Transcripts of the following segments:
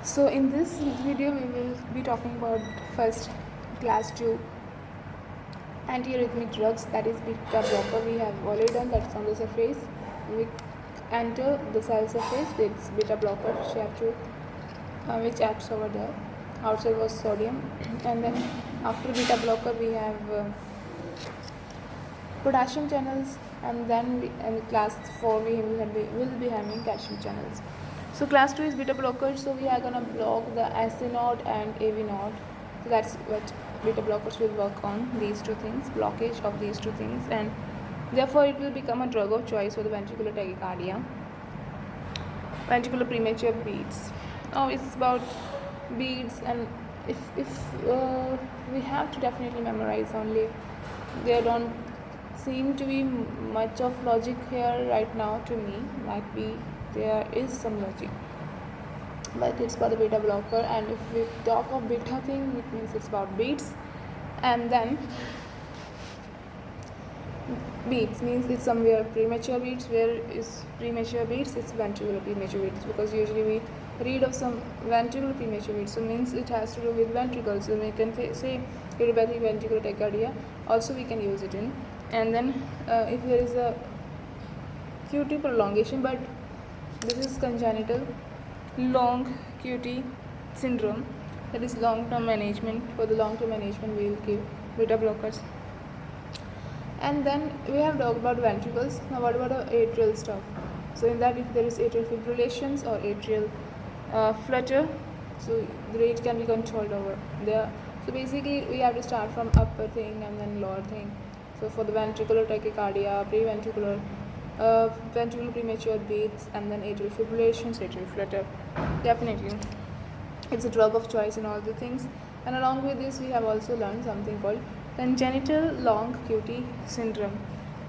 So in this video we will be talking about first class 2 antiarrhythmic drugs, that is beta blocker. We have already done that's on the surface. We enter the cell surface, it's beta blocker. She have to which acts over there. Outside was sodium, and then after beta blocker we have potassium channels, and then in class 4 we will be having calcium channels. So class 2 is beta blockers, so we are gonna block the AC node and AV node. So that's what beta blockers will work on, these two things, blockage of these two things, and therefore it will become a drug of choice for the ventricular tachycardia, ventricular premature beats. Now it's about beats, and if we have to definitely memorize only. There don't seem to be much of logic here right now to me. Might be there is some logic, but it's about the beta blocker. And if we talk of beta thing, it means it's about beats. And then beats means it's somewhere premature beats. Where is premature beats? It's ventricular premature beats, because usually we read of some ventricular premature beats, so means it has to do with ventricles. So we can say idiopathic ventricular tachycardia also we can use it in. And then if there is a QT prolongation, but this is congenital long QT syndrome, that is long-term management. For the long-term management we will give beta blockers. And then we have talked about ventricles. Now what about the atrial stuff? So in that, if there is atrial fibrillations or atrial flutter, so the rate can be controlled over there. So basically we have to start from upper thing and then lower thing. So for the ventricular tachycardia, preventricular ventricular premature beats, and then atrial fibrillations, atrial flutter, definitely it's a drug of choice in all the things. And along with this we have also learned something called congenital long QT syndrome.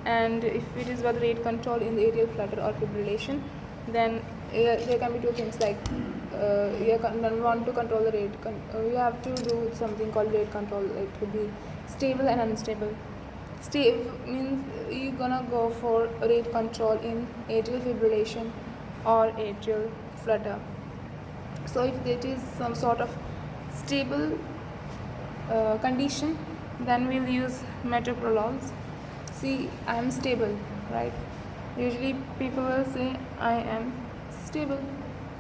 And if it is about rate control in the atrial flutter or fibrillation, then there can be two things, like you want to control the rate. You have to do something called rate control. It could be stable and unstable. Stable means you're gonna go for rate control in atrial fibrillation or atrial flutter. So if it is some sort of stable condition, then we'll use metoprolols. See, I am stable, right? Usually people will say I am stable,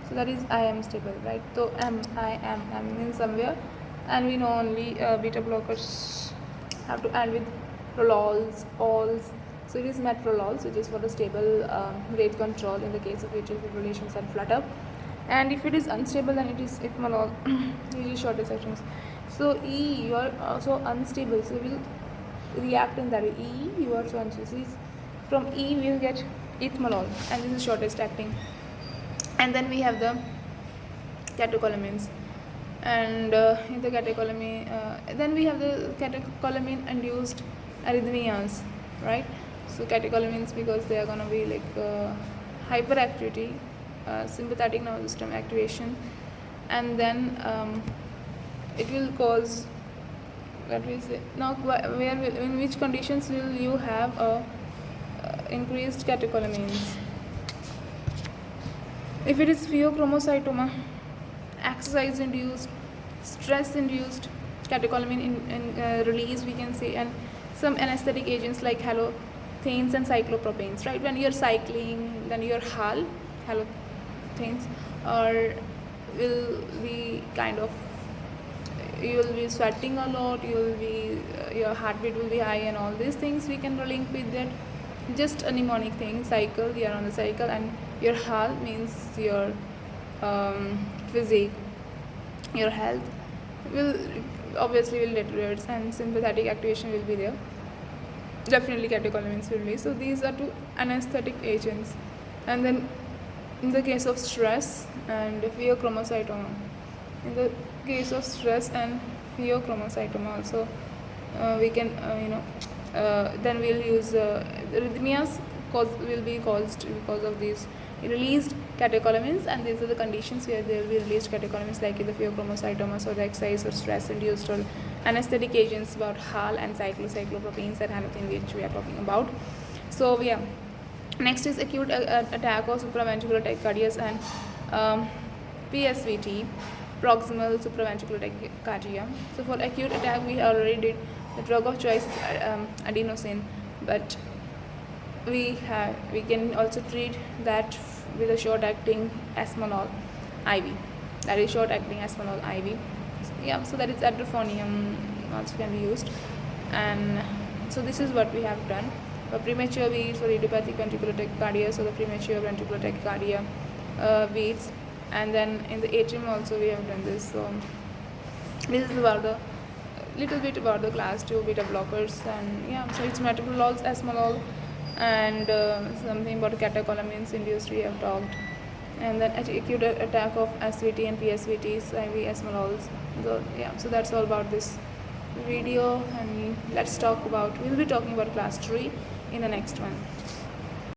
so that is I am stable, right? So I am means somewhere, and we know only beta blockers have to end with prolols, alls. So it is metoprolols, which is for the stable rate control in the case of atrial fibrillations and flutter. And if it is unstable, then it is ethmolol, usually shorter sections. So E, you are also unstable, so we will react in that way. E, you are so unstable. From E we will get ethmolol, and this is shortest acting. And then we have the catecholamines, and in the catecholamine, then we have the catecholamine induced arrhythmias, right? So catecholamines, because they are gonna be like hyperactivity, sympathetic nervous system activation, and then it will cause, what we say now, in which conditions will you have increased catecholamines? If it is pheochromocytoma, exercise induced, stress induced catecholamine in release, we can say, and some anesthetic agents like halothane and cyclopropanes, right? When you're cycling, then your halothane or will be kind of, you will be sweating a lot, you will be your heartbeat will be high, and all these things we can link with that. Just a mnemonic thing, cycle, you are on the cycle, and your hal means your physique, your health will obviously will deteriorate, and sympathetic activation will be there. Definitely catecholamines will be. So these are two anesthetic agents. And then in the case of stress and pheochromocytoma, in the case of stress and pheochromocytoma also, we can then we'll use arrhythmias will be caused because of these released catecholamines, and these are the conditions where there will be released catecholamines, like in the pheochromocytomas or the exercise or stress induced or anesthetic agents about HAL and cyclopropanes and halothane, which we are talking about. So yeah, next is acute attack of supraventricular tachycardias and PSVT, proximal supraventricular tachycardia. So for acute attack, we already did the drug of choice is adenosine, but we can also treat that with a short-acting esmolol IV. That is short-acting esmolol IV. Yeah, so that is adrefonium also can be used. And so this is what we have done for premature beats, for idiopathic ventricular tachycardia, so the premature ventricular tachycardia beats, and then in the atrium also we have done this. So this is about the little bit about the class 2 beta blockers, and yeah, so it's metoprolol, esmolol, and something about catecholamines induced we have talked, and then acute attack of SVT and PSVTs, IV esmolols. So yeah, so that's all about this video, and we'll be talking about class 3 in the next one.